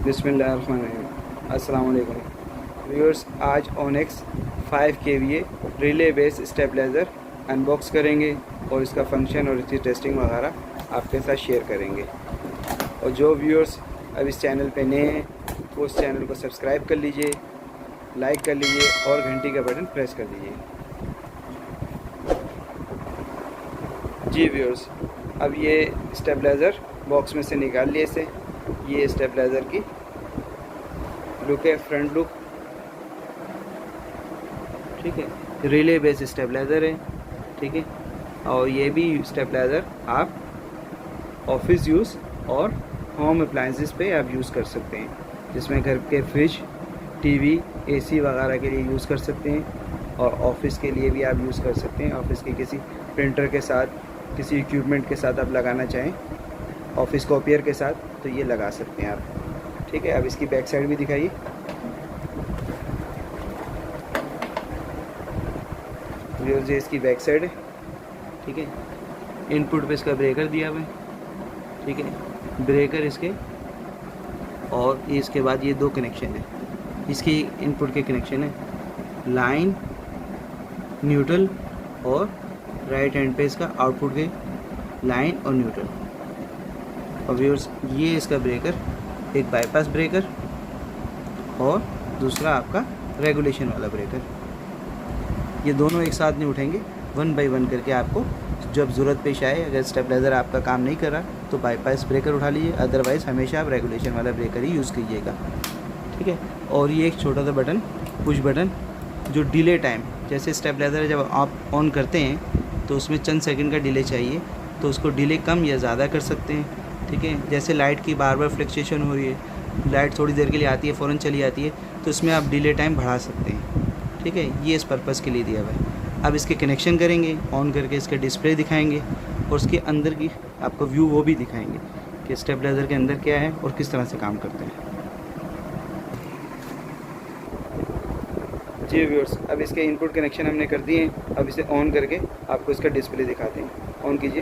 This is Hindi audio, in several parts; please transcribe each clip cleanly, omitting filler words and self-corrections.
बिस्मिल्लाहिर्रहमानिर्रहीम। अस्सलाम वालेकुम व्यूअर्स, आज Onex 5 kVA relay base stabilizer unbox करेंगे और इसका फंक्शन और इसकी टेस्टिंग वगैरह आपके साथ शेयर करेंगे। और जो व्यूअर्स अब इस चैनल पे नए हैं वो इस चैनल को सब्सक्राइब कर लीजिए, लाइक कर लीजिए और घंटी का बटन प्रेस कर दीजिए। जी व्यूअर्स, अब ये स्टेबलाइज़र बॉक्स में से निकाल लिए इसे। ये स्टेबलाइज़र की लुक है, फ्रंट लुक, ठीक है। रिले बेस स्टेबलाइज़र है, ठीक है। और ये भी स्टेबलाइज़र आप ऑफिस यूज़ और होम अप्लाइंसेस पे आप यूज़ कर सकते हैं, जिसमें घर के फ्रिज, टीवी, एसी वगैरह के लिए यूज़ कर सकते हैं और ऑफिस के लिए भी आप यूज़ कर सकते हैं। ऑफिस के किसी प्रिंटर के साथ, किसी इक्विपमेंट के साथ आप लगाना चाहें, ऑफिस कॉपियर के साथ, तो ये लगा सकते हैं आप, ठीक है। अब इसकी बैक साइड भी दिखाइए। ये इसकी बैक साइड है, ठीक है। इनपुट पे इसका ब्रेकर दिया हुआ है, ठीक है। ब्रेकर इसके, और ये इसके बाद ये दो कनेक्शन है, इसकी इनपुट के कनेक्शन है, लाइन, न्यूट्रल, और राइट हैंड पे इसका आउटपुट के लाइन और न्यूट्रल। और व्यूअर्स, ये इसका ब्रेकर, एक बाईपास ब्रेकर और दूसरा आपका रेगुलेशन वाला ब्रेकर। ये दोनों एक साथ नहीं उठेंगे, 1 बाय 1 करके आपको जब ज़रूरत पेश आए, अगर स्टेबलाइज़र आपका काम नहीं कर रहा तो बाईपास ब्रेकर उठा लीजिए, अदरवाइज़ हमेशा आप रेगुलेशन वाला ब्रेकर ही यूज़ कीजिएगा, ठीक है। और ये एक छोटा सा बटन, पुश बटन, जो डिले टाइम, जैसे स्टेबलाइज़र जब आप ऑन करते हैं तो उसमें चंद सेकंड का डिले चाहिए, तो उसको डिले कम या ज़्यादा कर सकते हैं, ठीक है। जैसे लाइट की बार बार फ्लक्चुएशन हो रही है, लाइट थोड़ी देर के लिए आती है फ़ौरन चली जाती है, तो इसमें आप डिले टाइम बढ़ा सकते हैं, ठीक है। ये इस पर्पज़ के लिए दिया हुआ है। अब इसके कनेक्शन करेंगे, ऑन करके इसके डिस्प्ले दिखाएंगे और उसके अंदर की आपको व्यू वो भी दिखाएंगे कि स्टेबलाइज़र के अंदर क्या है और किस तरह से काम करते हैं। जी व्यूअर्स, अब इसके इनपुट कनेक्शन हमने कर दिए हैं। अब इसे ऑन करके आपको इसका डिस्प्ले दिखाते हैं। ऑन कीजिए।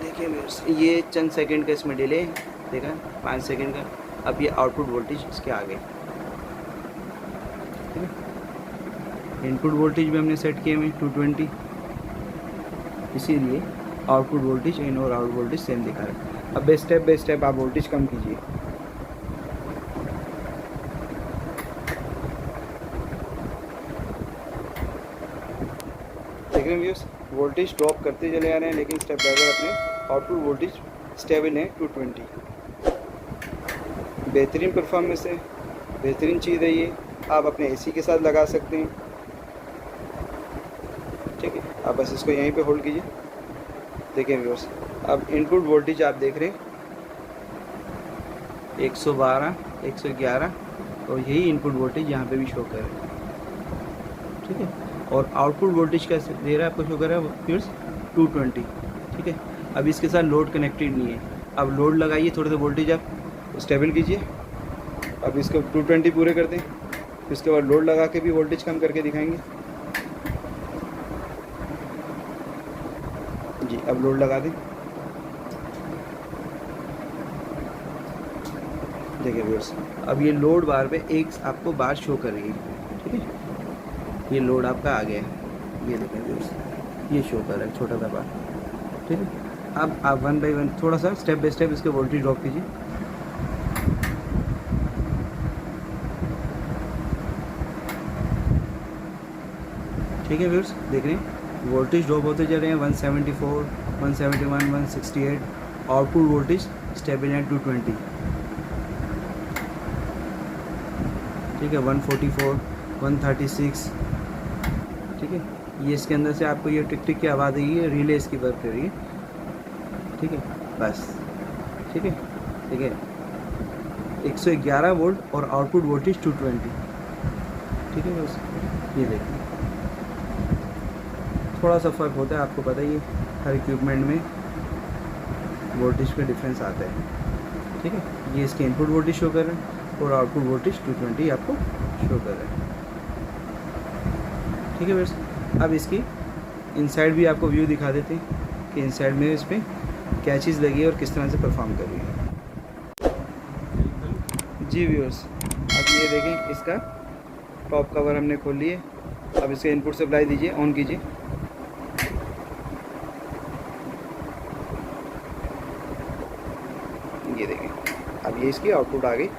देखिए व्यूअर्स, ये चंद सेकंड का इसमें डिले है, देखा 5 सेकंड का। अब ये आउटपुट वोल्टेज इसके आगे, इनपुट वोल्टेज भी हमने सेट किए हुए 220, इसीलिए आउटपुट वोल्टेज, इन और आउट वोल्टेज सेम दिखा रहा है। अब स्टेप बाय स्टेप आप वोल्टेज कम कीजिए। देख रहे हैं व्यूअर्स, वोल्टेज ड्रॉप करते चले आ रहे हैं, लेकिन स्टेबलाइज़र अपने आउटपुट वोल्टेज स्टेबल है 220। बेहतरीन परफॉर्मेंस है, बेहतरीन चीज़ है ये। आप अपने एसी के साथ लगा सकते हैं, ठीक है। आप बस इसको यहीं पे होल्ड कीजिए। देखिए व्यूअर्स, अब इनपुट वोल्टेज आप देख रहे हैं 112, 111, और यही इनपुट वोल्टेज यहाँ पे भी शो कर रहा है, ठीक है। और आउटपुट वोल्टेज कैसे दे रहा है आपको, शो कर रहा है व्यूअर्स 220, ठीक है। अब इसके साथ लोड कनेक्टेड नहीं है। अब लोड लगाइए, थोड़ा सा वोल्टेज आप स्टेबल कीजिए। अब इसको 220 पूरे कर दें, फिर उसके बाद लोड लगा के भी वोल्टेज कम करके दिखाएंगे। जी, अब लोड लगा दें। देखिए व्यूअर्स, अब ये लोड बार पे एक आपको बार शो कर रही है, ठीक है। ये लोड आपका आ गया है, ये देखिए व्यूअर्स, ये शो कर रहा है छोटा सा बार, ठीक है। अब आप 1 बाय 1 थोड़ा सा स्टेप बाय स्टेप इसके वोल्टेज ड्रॉप कीजिए। ठीक है व्यूअर्स, देख रहे हैं वोल्टेज ड्रॉप होते जा रहे हैं 174, 171, 168। आउटपुट वोल्टेज स्टेबल है 220, ठीक है। 144, 136, ठीक है। ये इसके अंदर से आपको ये टिक टिक की आवाज़ आई है, रिले इसकी वर्क कर रही है, ठीक है। बस, ठीक है। देखिए 111 वोल्ट और आउटपुट वोल्टेज 220, ठीक है। बस ये देखिए, थोड़ा सा फ़र्क होता है, आपको पता ही है हर इक्विपमेंट में वोल्टेज का डिफरेंस आता है, ठीक है। ये इसके इनपुट वोल्टेज शो कर रहे हैं और आउटपुट वोल्टेज 220 आपको शो कर रहे हैं, ठीक है। बस अब इसकी इनसाइड भी आपको व्यू दिखा देते हैं कि इनसाइड में इस पर क्या चीज़ लगी है और किस तरह से परफॉर्म कर रही है। जी व्यूअर्स, अब ये देखें इसका टॉप कवर हमने खोल लिए। अब इसके इनपुट सप्लाई दीजिए, ऑन कीजिए। ये देखें, अब ये इसकी आउटपुट आ गई।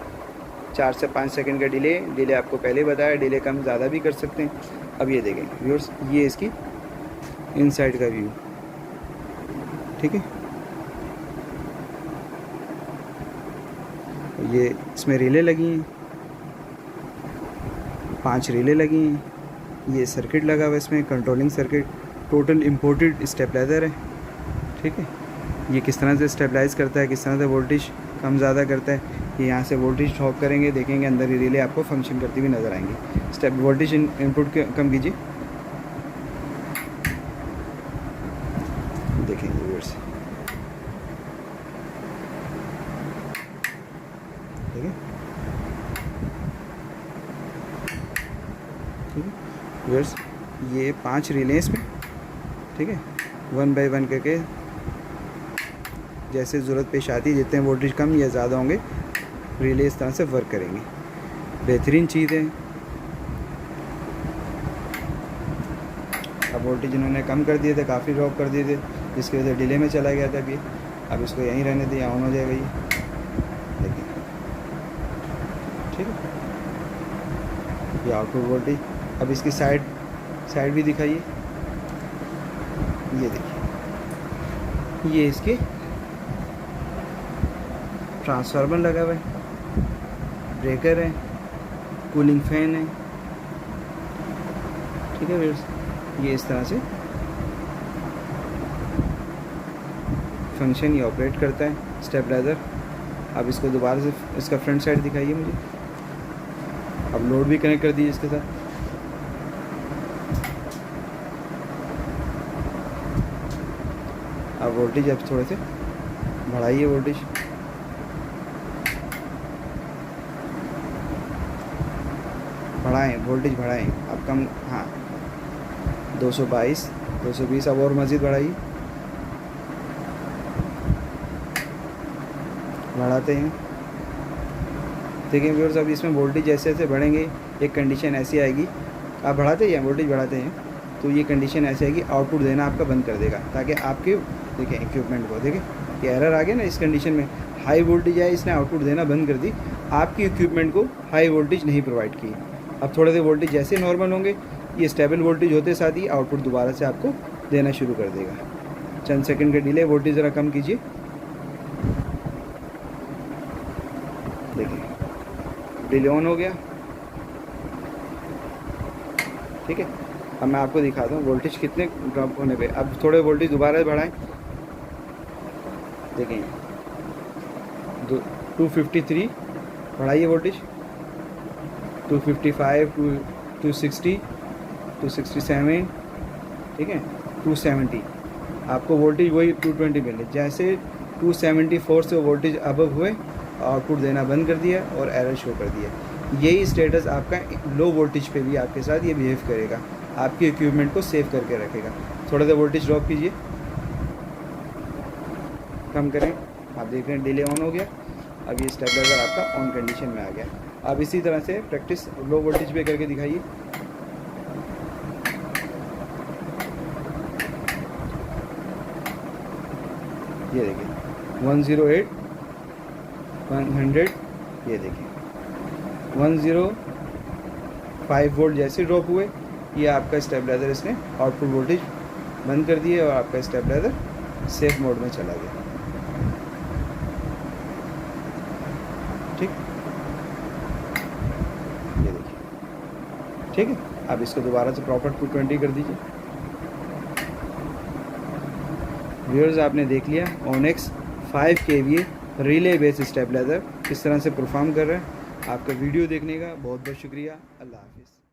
4 से 5 सेकंड का डिले आपको पहले बताया, डिले कम ज़्यादा भी कर सकते हैं। अब ये देखें व्यूअर्स, ये इसकी इनसाइड का व्यू, ठीक है। ये इसमें रिले लगी हैं, 5 रिले लगी हैं। ये सर्किट लगा हुआ है इसमें, controlling circuit, total imported stabilizer है, ठीक है। ये किस तरह से स्टेबलाइज़ करता है, किस तरह से वोल्टेज कम ज़्यादा करता है। ये यहाँ से वोल्टेज ड्रॉप करेंगे, देखेंगे अंदर ही रिले आपको फंक्शन करती हुई नज़र आएंगी। स्टेप वोल्टेज इनपुट कम कीजिए, देखेंगे व्यूअर्स, ठीक है, ठीक है व्यूअर्स। ये 5 रिले इसमें, ठीक है, 1 बाय 1 करके जैसे ज़रूरत पेश आती है, जितने वोल्टेज कम या ज़्यादा होंगे रिले इस तरह से वर्क करेंगे। बेहतरीन चीज़ है। अब वोल्टेज इन्होंने कम कर दिए थे, काफ़ी ड्रॉप कर दिए थे, जिसकी वजह से डिले में चला गया था अभी। अब इसको यहीं रहने दिया, ऑन हो जाएगा ये, देखिए, ठीक है। ये आउटपुट वोल्टेज। अब इसकी साइड भी दिखाइए, ये देखिए, ये इसके ट्रांसफार्मर लगा हुआ है, ब्रेकर है, कूलिंग फैन है, ठीक है व्यूअर्स। ये इस तरह से फंक्शन ये ऑपरेट करता है स्टेबलाइज़र। अब इसको दोबारा से इसका फ्रंट साइड दिखाइए मुझे। अब लोड भी कनेक्ट कर दीजिए इसके साथ। अब वोल्टेज अब थोड़े से बढ़ाइए, वोल्टेज बढ़ाएं, वोल्टेज बढ़ाएं। अब कम, हाँ 222, 220, अब और मज़ीद बढ़ाइए, बढ़ाते हैं। देखिए व्यूअर्स, अब इसमें वोल्टेज जैसे जैसे बढ़ेंगे एक कंडीशन ऐसी आएगी, आप बढ़ाते हैं वोल्टेज बढ़ाते हैं तो ये कंडीशन ऐसी आएगी, आउटपुट देना आपका बंद कर देगा, ताकि आपके देखें इक्विपमेंट को, देखें ये एरर आ गया ना इस कंडीशन में। हाई वोल्टेज है, इसने आउटपुट देना बंद कर दी, आपकी इक्विपमेंट को हाई वोल्टेज नहीं प्रोवाइड की। अब थोड़े से वोल्टेज जैसे नॉर्मल होंगे, ये स्टेबल वोल्टेज होते साथ ही आउटपुट दोबारा से आपको देना शुरू कर देगा। चंद सेकंड का डिले, वोल्टेज ज़रा कम कीजिए, देखिए डिले ऑन हो गया, ठीक है। अब मैं आपको दिखाता हूँ वोल्टेज कितने ड्रॉप होने पे। अब थोड़े वोल्टेज दोबारा बढ़ाएं, देखें 253 बढ़ाइए वोल्टेज, 255, 260, 267, ठीक है, 270। आपको वोल्टेज वही 220 मिले। जैसे 274 से वोल्टेज अबव हुए, आउटपुट देना बंद कर दिया और एरर शो कर दिया। यही स्टेटस आपका लो वोल्टेज पे भी आपके साथ ये बिहेव करेगा, आपके इक्विपमेंट को सेव करके रखेगा। थोड़ा सा वोल्टेज ड्रॉप कीजिए, कम करें, आप देख रहे हैं डिले ऑन हो गया। अब ये स्टेबलाइजर आपका ऑन कंडीशन में आ गया। अब इसी तरह से प्रैक्टिस लो वोल्टेज पे करके दिखाइए, ये देखिए 108, 100, ये देखिए 105 वोल्ट जैसे ड्रॉप हुए, ये आपका स्टेबलाइज़र इसने आउटपुट वोल्टेज बंद कर दिए और आपका स्टेबलाइज़र सेफ मोड में चला गया, ठीक, ये देखिए, ठीक है। अब इसको दोबारा से प्रॉपर 220 कर दीजिए। व्यूअर्स, आपने देख लिया Onex 5 kVA relay base stabilizer किस तरह से परफॉर्म कर रहा है। आपका वीडियो देखने का बहुत बहुत शुक्रिया। अल्लाह हाफिज़।